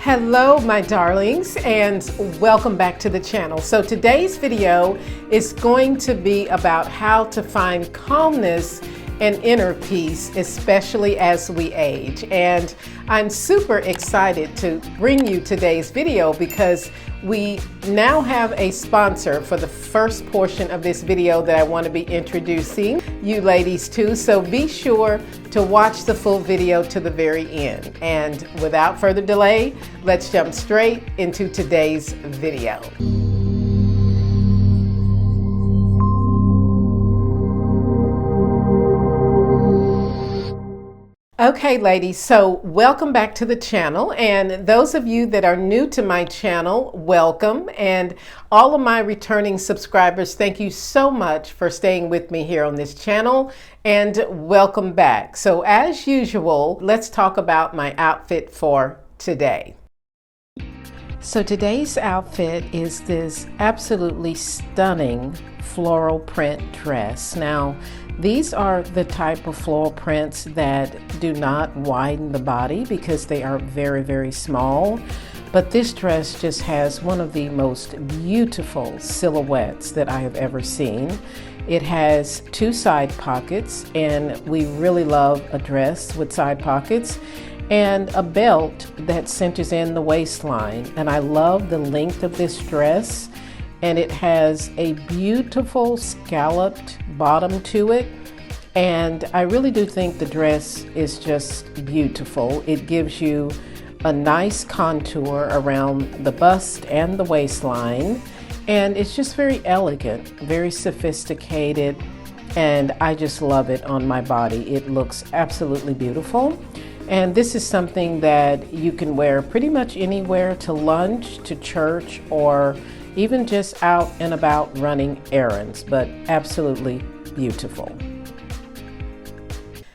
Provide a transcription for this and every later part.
Hello my darlings, and welcome back to the channel. So today's video is going to be about how to find calmness and inner peace, especially as we age. And I'm super excited to bring you today's video because we now have a sponsor for the first portion of this video that I want to be introducing you ladies to. So be sure to watch the full video to the very end. And without further delay, let's jump straight into today's video. Okay ladies, so welcome back to the channel, and those of you that are new to my channel, welcome, and all of my returning subscribers, thank you so much for staying with me here on this channel, and welcome back. So as usual, let's talk about my outfit for today. So today's outfit is this absolutely stunning floral print dress. Now, these are the type of floral prints that do not widen the body because they are very, very small. But this dress just has one of the most beautiful silhouettes that I have ever seen. It has two side pockets, and we really love a dress with side pockets, and a belt that cinches in the waistline. And I love the length of this dress. And it has a beautiful scalloped bottom to it, and I really do think the dress is just beautiful. It gives you a nice contour around the bust and the waistline, and it's just very elegant, very sophisticated, and I just love it on my body. It looks absolutely beautiful. And this is something that you can wear pretty much anywhere, to lunch, to church, or even just out and about running errands, but absolutely beautiful.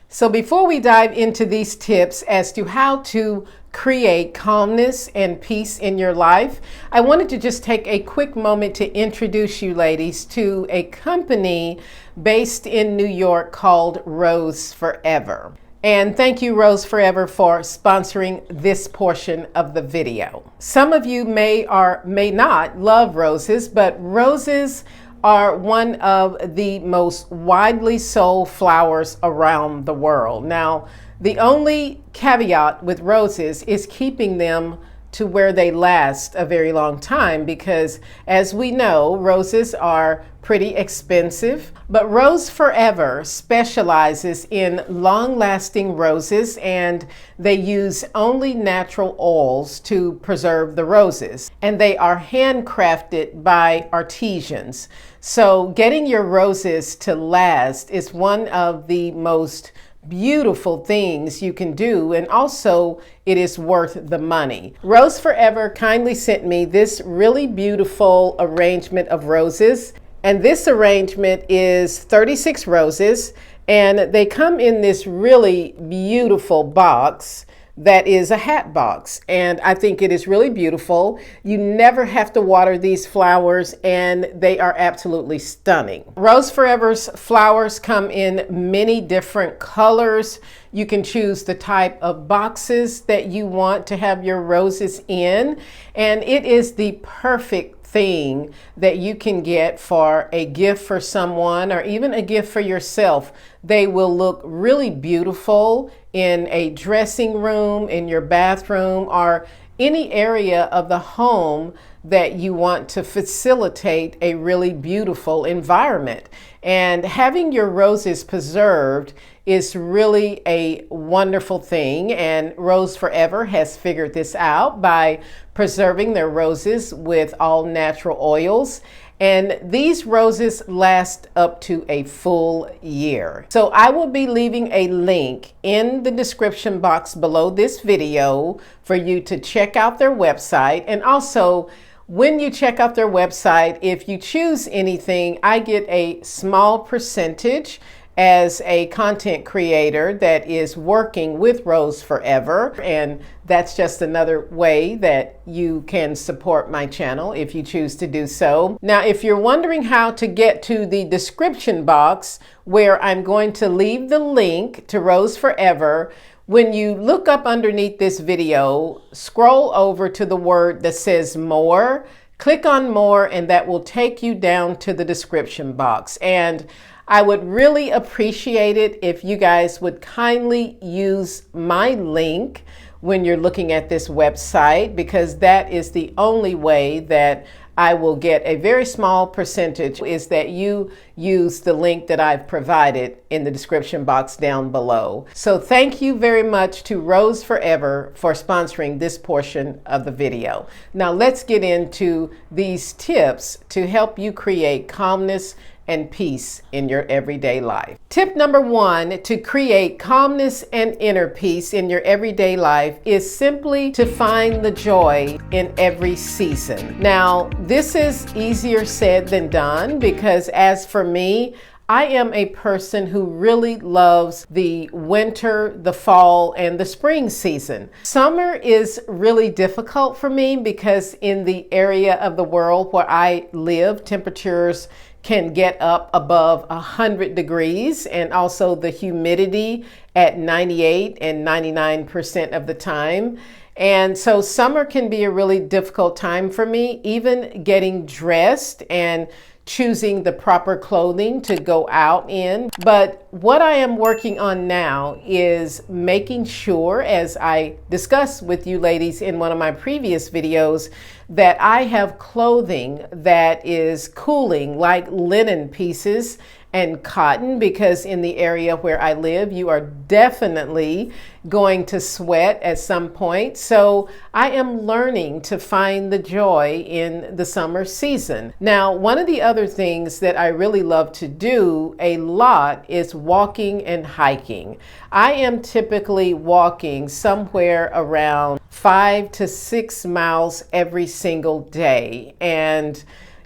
So before we dive into these tips as to how to create calmness and peace in your life, I wanted to just take a quick moment to introduce you ladies to a company based in New York called Rose Forever. And thank you, Rose Forever, for sponsoring this portion of the video. Some of you may or may not love roses, but roses are one of the most widely sold flowers around the world. Now, the only caveat with roses is keeping them to where they last a very long time, because as we know, roses are pretty expensive. But Rose Forever specializes in long-lasting roses, and they use only natural oils to preserve the roses, and they are handcrafted by artisans. So getting your roses to last is one of the most beautiful things you can do, and also it is worth the money. Rose Forever kindly sent me this really beautiful arrangement of roses, and this arrangement is 36 roses, and they come in this really beautiful box that is a hat box, and I think it is really beautiful. You never have to water these flowers, and they are absolutely stunning. Rose Forever's flowers come in many different colors. You can choose the type of boxes that you want to have your roses in, and it is the perfect thing that you can get for a gift for someone, or even a gift for yourself. They will look really beautiful in a dressing room, in your bathroom, or any area of the home that you want to facilitate a really beautiful environment. And having your roses preserved is really a wonderful thing, and Rose Forever has figured this out by preserving their roses with all natural oils. And these roses last up to a full year. So I will be leaving a link in the description box below this video for you to check out their website. And also, when you check out their website, if you choose anything, I get a small percentage as a content creator that is working with Rose Forever, and that's just another way that you can support my channel if you choose to do so. Now, if you're wondering how to get to the description box where I'm going to leave the link to Rose Forever, When you look up underneath this video, scroll over to the word that says more, click on more, and that will take you down to the description box. And I would really appreciate it if you guys would kindly use my link when you're looking at this website, because that is the only way that I will get a very small percentage, is that you use the link that I've provided in the description box down below. So thank you very much to Rose Forever for sponsoring this portion of the video. Now let's get into these tips to help you create calmness and peace in your everyday life. Tip number 1 to create calmness and inner peace in your everyday life is simply to find the joy in every season. Now, this is easier said than done, because as for me, I am a person who really loves the winter, the fall, and the spring season. Summer is really difficult for me because in the area of the world where I live, temperatures can get up above 100 degrees, and also the humidity at 98 and 99% of the time. And so summer can be a really difficult time for me, even getting dressed and choosing the proper clothing to go out in. But what I am working on now is making sure, as I discussed with you ladies in one of my previous videos, that I have clothing that is cooling, like linen pieces and cotton, because in the area where I live, you are definitely going to sweat at some point. So I am learning to find the joy in the summer season. Now, one of the other things that I really love to do a lot is walking and hiking. I am typically walking somewhere around 5 to 6 miles every single day. And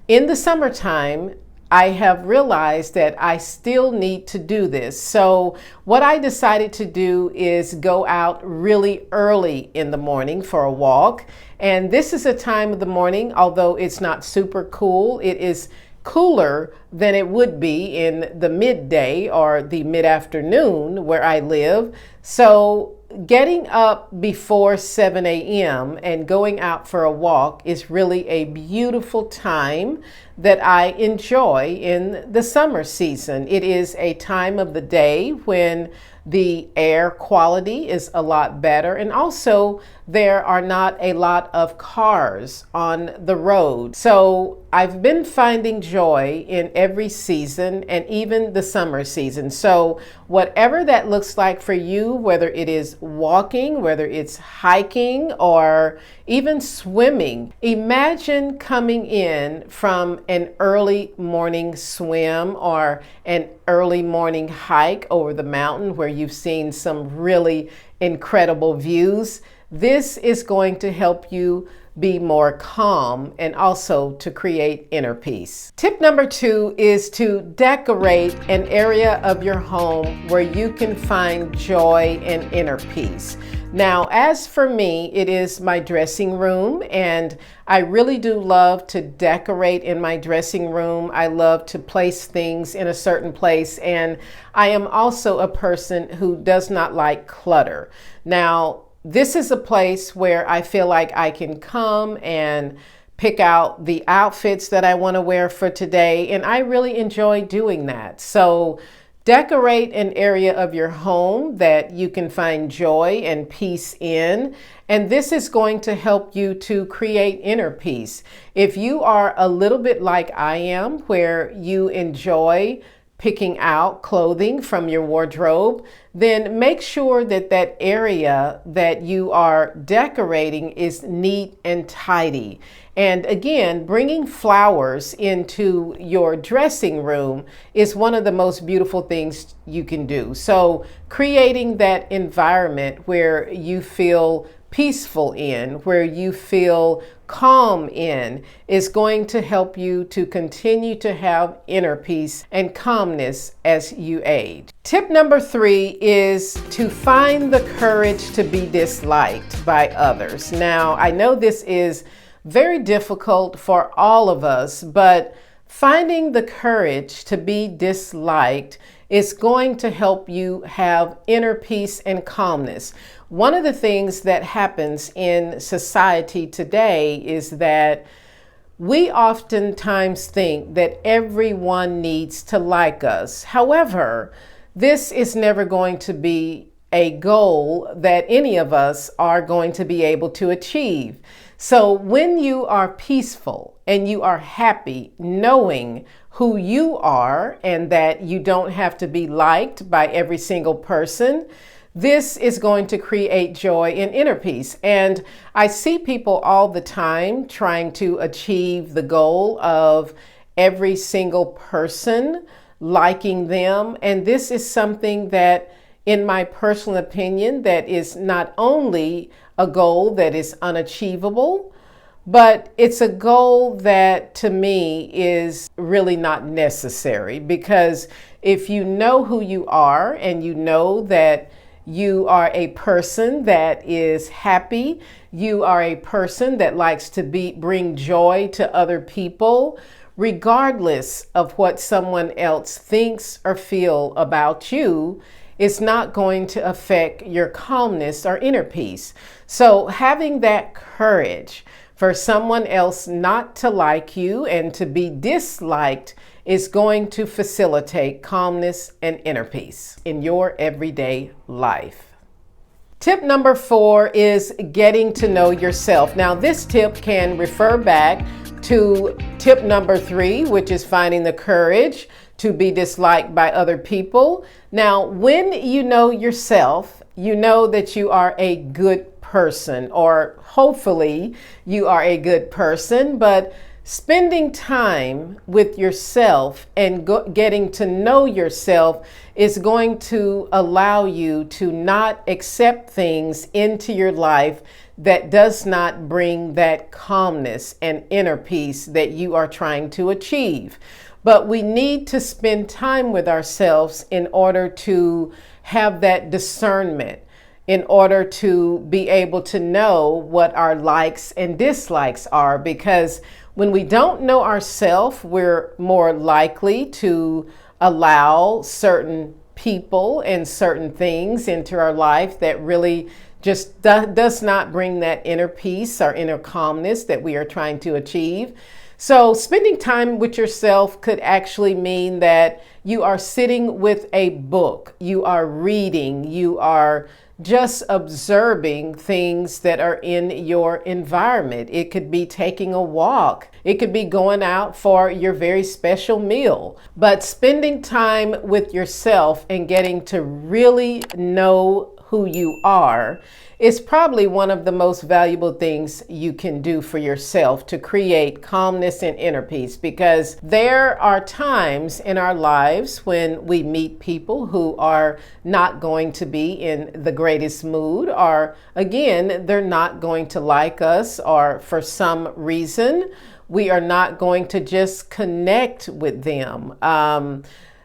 in the summertime, I have realized that I still need to do this. So what I decided to do is go out really early in the morning for a walk. And this is a time of the morning, although it's not super cool, it is cooler than it would be in the midday or the mid-afternoon where I live. So getting up before 7 a.m. and going out for a walk is really a beautiful time that I enjoy in the summer season. It is a time of the day when the air quality is a lot better, and also there are not a lot of cars on the road. So I've been finding joy in every season, and even the summer season. So whatever that looks like for you, whether it is walking, whether it's hiking, or even swimming, imagine coming in from an early morning swim or an early morning hike over the mountain where you've seen some really incredible views. This is going to help you be more calm and also to create inner peace. Tip number 2 is to decorate an area of your home where you can find joy and inner peace. Now, as for me, it is my dressing room, and I really do love to decorate in my dressing room. I love to place things in a certain place, and I am also a person who does not like clutter. Now, this is a place where I feel like I can come and pick out the outfits that I want to wear for today, and I really enjoy doing that. So decorate an area of your home that you can find joy and peace in, and this is going to help you to create inner peace. If you are a little bit like I am, where you enjoy picking out clothing from your wardrobe, then make sure that that area that you are decorating is neat and tidy. And again, bringing flowers into your dressing room is one of the most beautiful things you can do. So creating that environment where you feel peaceful in, where you feel calm in, is going to help you to continue to have inner peace and calmness as you age. Tip number 3 is to find the courage to be disliked by others. Now, I know this is very difficult for all of us, but Finding the courage to be disliked is going to help you have inner peace and calmness. One of the things that happens in society today is that we oftentimes think that everyone needs to like us. However, this is never going to be a goal that any of us are going to be able to achieve. So when you are peaceful and you are happy knowing who you are and that you don't have to be liked by every single person, this is going to create joy and inner peace. And I see people all the time trying to achieve the goal of every single person liking them. And this is something that, in my personal opinion, that is not only a goal that is unachievable, but it's a goal that to me is really not necessary. Because if you know who you are and you know that you are a person that is happy, you are a person that likes to bring joy to other people, regardless of what someone else thinks or feel about you, it's not going to affect your calmness or inner peace. So having that courage for someone else not to like you and to be disliked is going to facilitate calmness and inner peace in your everyday life. Tip number 4 is getting to know yourself. Now, this tip can refer back to tip number 3, which is finding the courage to be disliked by other people. Now, when you know yourself, you know that you are a good person, or hopefully you are a good person, but spending time with yourself and getting to know yourself is going to allow you to not accept things into your life that does not bring that calmness and inner peace that you are trying to achieve. But we need to spend time with ourselves in order to have that discernment, in order to be able to know what our likes and dislikes are. Because when we don't know ourselves, we're more likely to allow certain people and certain things into our life that really just does not bring that inner peace or inner calmness that we are trying to achieve. So spending time with yourself could actually mean that you are sitting with a book, you are reading, you are just observing things that are in your environment. It could be taking a walk. It could be going out for your very special meal. But spending time with yourself and getting to really know who you are is probably one of the most valuable things you can do for yourself to create calmness and inner peace. Because there are times in our lives when we meet people who are not going to be in the greatest mood, or again, they're not going to like us, or for some reason, we are not going to just connect with them.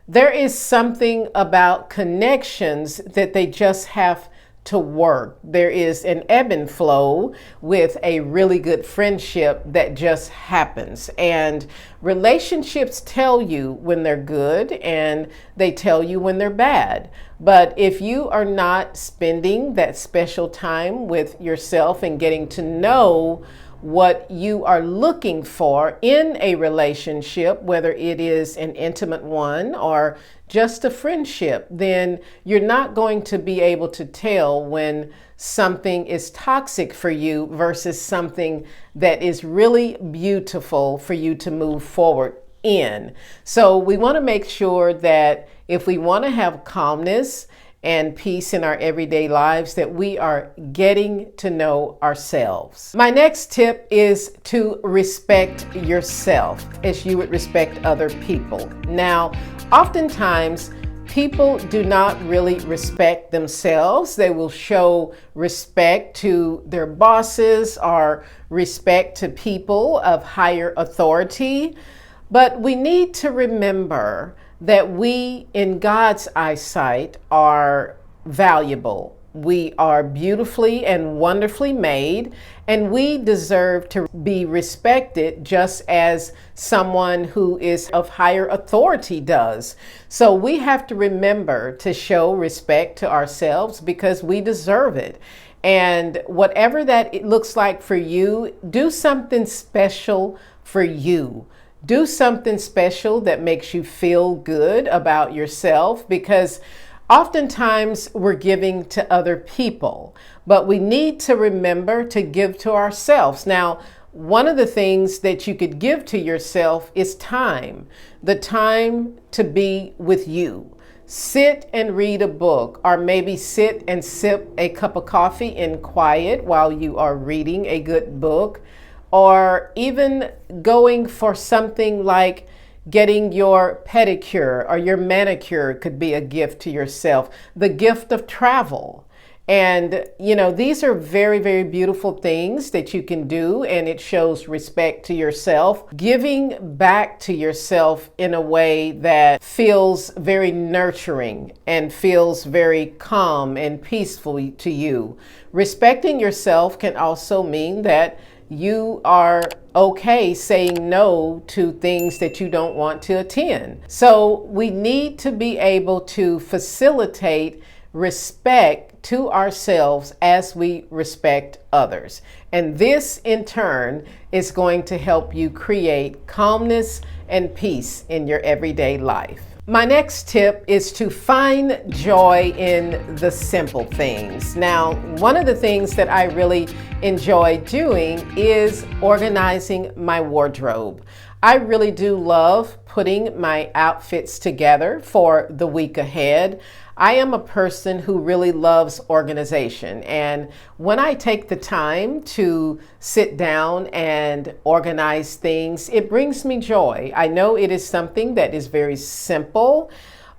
There is something about connections that they just have to work. There is an ebb and flow with a really good friendship that just happens. And relationships tell you when they're good and they tell you when they're bad. But if you are not spending that special time with yourself and getting to know what you are looking for in a relationship, whether it is an intimate one or just a friendship, then you're not going to be able to tell when something is toxic for you versus something that is really beautiful for you to move forward in. So we want to make sure that if we want to have calmness and peace in our everyday lives, that we are getting to know ourselves. My next tip is to respect yourself as you would respect other people. Now, oftentimes, people do not really respect themselves. They will show respect to their bosses or respect to people of higher authority. But we need to remember that we, in God's eyesight, are valuable. We are beautifully and wonderfully made, and we deserve to be respected just as someone who is of higher authority does. So we have to remember to show respect to ourselves because we deserve it. And whatever that it looks like for you, do something special for you. Do something special that makes you feel good about yourself, because oftentimes we're giving to other people, but we need to remember to give to ourselves. Now, one of the things that you could give to yourself is time, the time to be with you. Sit and read a book, or maybe sit and sip a cup of coffee in quiet while you are reading a good book, or even going for something like getting your pedicure or your manicure could be a gift to yourself. The gift of travel. And, these are very, very beautiful things that you can do, and it shows respect to yourself. Giving back to yourself in a way that feels very nurturing and feels very calm and peaceful to you. Respecting yourself can also mean that you are okay saying no to things that you don't want to attend. So we need to be able to facilitate respect to ourselves as we respect others. And this in turn is going to help you create calmness and peace in your everyday life. My next tip is to find joy in the simple things. Now, one of the things that I really enjoy doing is organizing my wardrobe. I really do love putting my outfits together for the week ahead. I am a person who really loves organization, and when I take the time to sit down and organize things, it brings me joy. I know it is something that is very simple,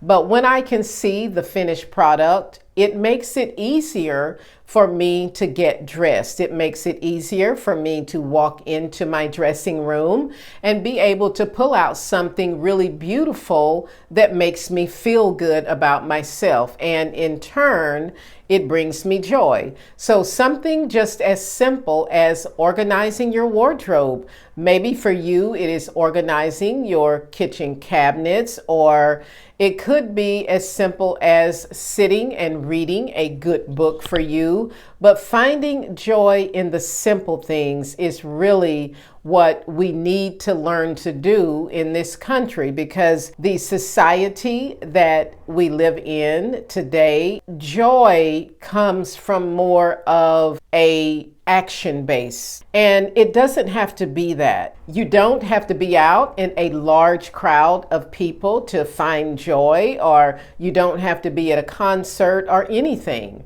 but when I can see the finished product, it makes it easier for me to get dressed. It makes it easier for me to walk into my dressing room and be able to pull out something really beautiful that makes me feel good about myself. And in turn, it brings me joy. So something just as simple as organizing your wardrobe. Maybe for you, it is organizing your kitchen cabinets, or it could be as simple as sitting and reading a good book for you. But finding joy in the simple things is really what we need to learn to do in this country, because the society that we live in today, joy comes from more of a action base. And it doesn't have to be that. You don't have to be out in a large crowd of people to find joy, or you don't have to be at a concert or anything.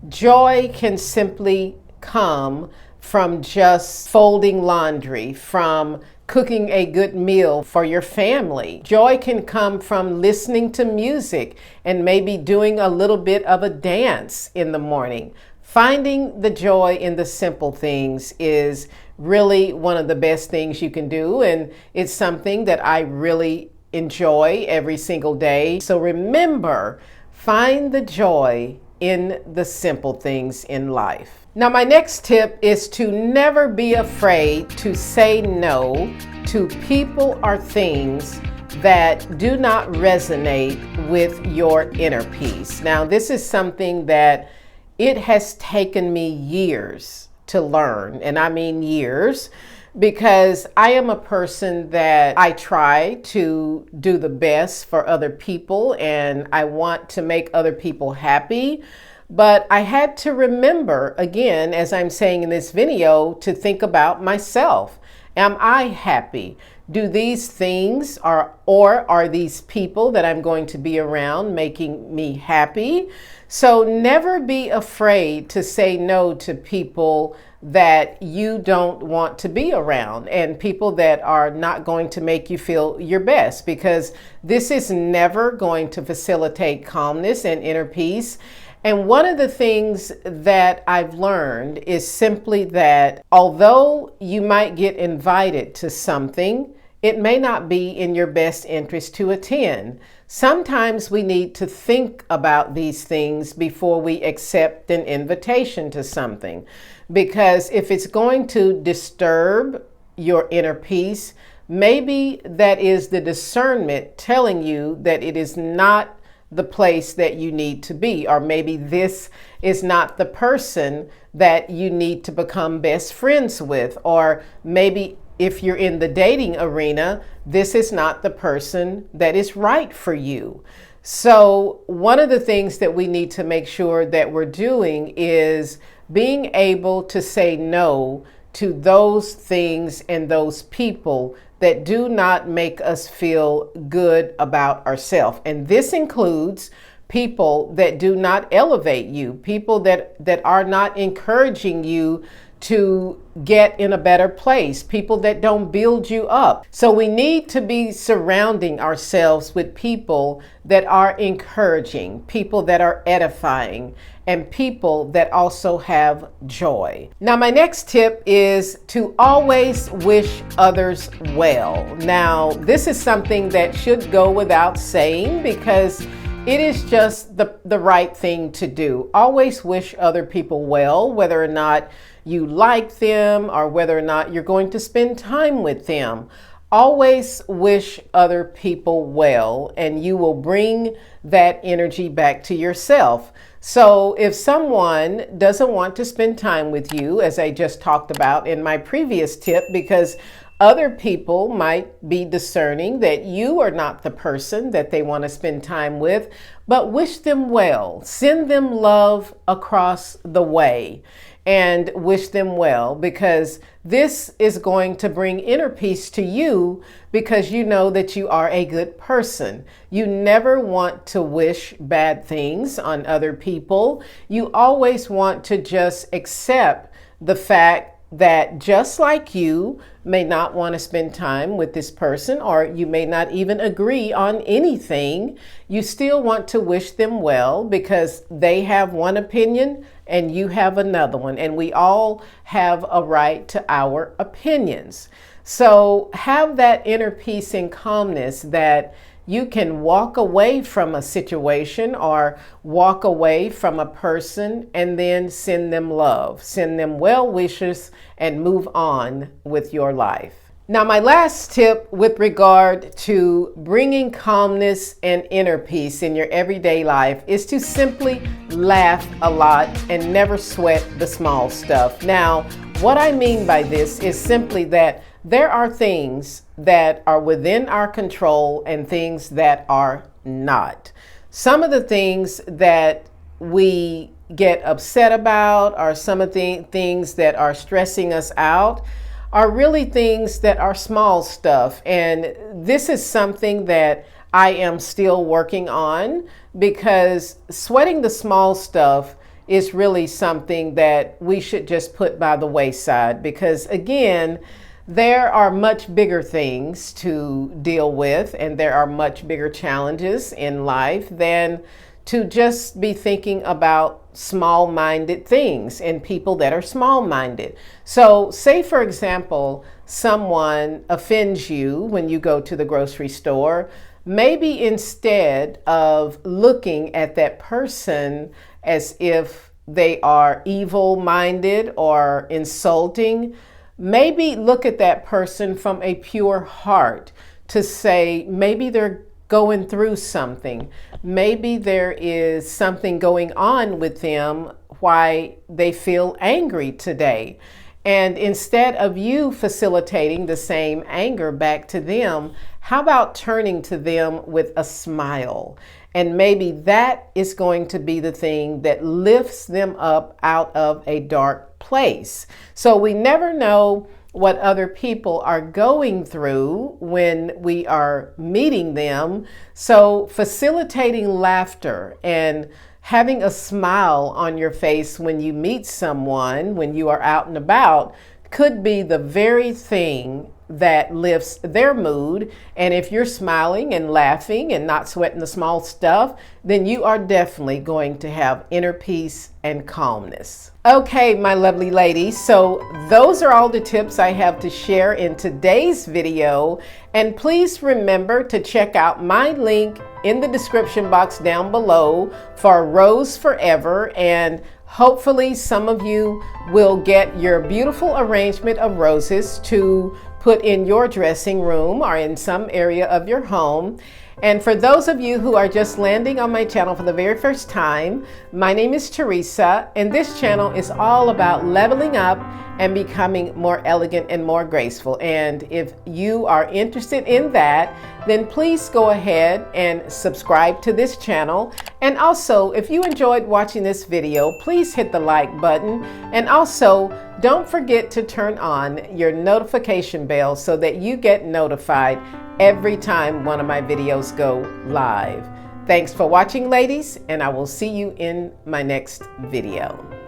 Joy can simply come from just folding laundry, from cooking a good meal for your family. Joy can come from listening to music and maybe doing a little bit of a dance in the morning. Finding the joy in the simple things is really one of the best things you can do, and it's something that I really enjoy every single day. So remember, find the joy in the simple things in life. Now, my next tip is to never be afraid to say no to people or things that do not resonate with your inner peace. Now, this is something that it has taken me years to learn, and I mean years, because I am a person that I try to do the best for other people, and I want to make other people happy. But I had to remember, again, as I'm saying in this video, to think about myself. Am I happy? Do these things or are these people that I'm going to be around making me happy? So never be afraid to say no to people that you don't want to be around, and people that are not going to make you feel your best, because this is never going to facilitate calmness and inner peace. And one of the things that I've learned is simply that although you might get invited to something, it may not be in your best interest to attend. Sometimes we need to think about these things before we accept an invitation to something, because if it's going to disturb your inner peace, maybe that is the discernment telling you that it is not the place that you need to be, or maybe this is not the person that you need to become best friends with, or maybe if you're in the dating arena, this is not the person that is right for you. So one of the things that we need to make sure that we're doing is being able to say no to those things and those people that do not make us feel good about ourselves. And this includes people that do not elevate you, people that are not encouraging you to get in a better place, people that don't build you up. So we need to be surrounding ourselves with people that are encouraging, people that are edifying, and people that also have joy. Now, my next tip is to always wish others well. Now, this is something that should go without saying because it is just the right thing to do. Always wish other people well, whether or not you like them or whether or not you're going to spend time with them. Always wish other people well, and you will bring that energy back to yourself. So if someone doesn't want to spend time with you, as I just talked about in my previous tip, because other people might be discerning that you are not the person that they want to spend time with, but wish them well. Send them love across the way and wish them well, because this is going to bring inner peace to you, because you know that you are a good person. You never want to wish bad things on other people. You always want to just accept the fact that just like you may not want to spend time with this person, or you may not even agree on anything, you still want to wish them well because they have one opinion and you have another one, and we all have a right to our opinions. So have that inner peace and calmness that you can walk away from a situation or walk away from a person and then send them love, send them well wishes, and move on with your life. Now, my last tip with regard to bringing calmness and inner peace in your everyday life is to simply laugh a lot and never sweat the small stuff. Now, what I mean by this is simply that there are things that are within our control and things that are not. Some of the things that we get upset about, or some of the things that are stressing us out, are really things that are small stuff. And this is something that I am still working on, because sweating the small stuff is really something that we should just put by the wayside, because again, there are much bigger things to deal with, and there are much bigger challenges in life than to just be thinking about small-minded things and people that are small-minded. So say, for example, someone offends you when you go to the grocery store. Maybe instead of looking at that person as if they are evil-minded or insulting, maybe look at that person from a pure heart to say, maybe they're going through something. Maybe there is something going on with them why they feel angry today. And instead of you facilitating the same anger back to them, how about turning to them with a smile? And maybe that is going to be the thing that lifts them up out of a dark place. So we never know what other people are going through when we are meeting them. So facilitating laughter and having a smile on your face when you meet someone, when you are out and about, could be the very thing that lifts their mood. And if you're smiling and laughing and not sweating the small stuff, then you are definitely going to have inner peace and calmness. Okay, my lovely ladies, so those are all the tips I have to share in today's video. And please remember to check out my link in the description box down below for Rose Forever, and hopefully some of you will get your beautiful arrangement of roses to put in your dressing room or in some area of your home. And for those of you who are just landing on my channel for the very first time, my name is Teresa, and this channel is all about leveling up and becoming more elegant and more graceful. And if you are interested in that, then please go ahead and subscribe to this channel. And also, if you enjoyed watching this video, please hit the like button. And also, don't forget to turn on your notification bell so that you get notified every time one of my videos go live. Thanks for watching, ladies, and I will see you in my next video.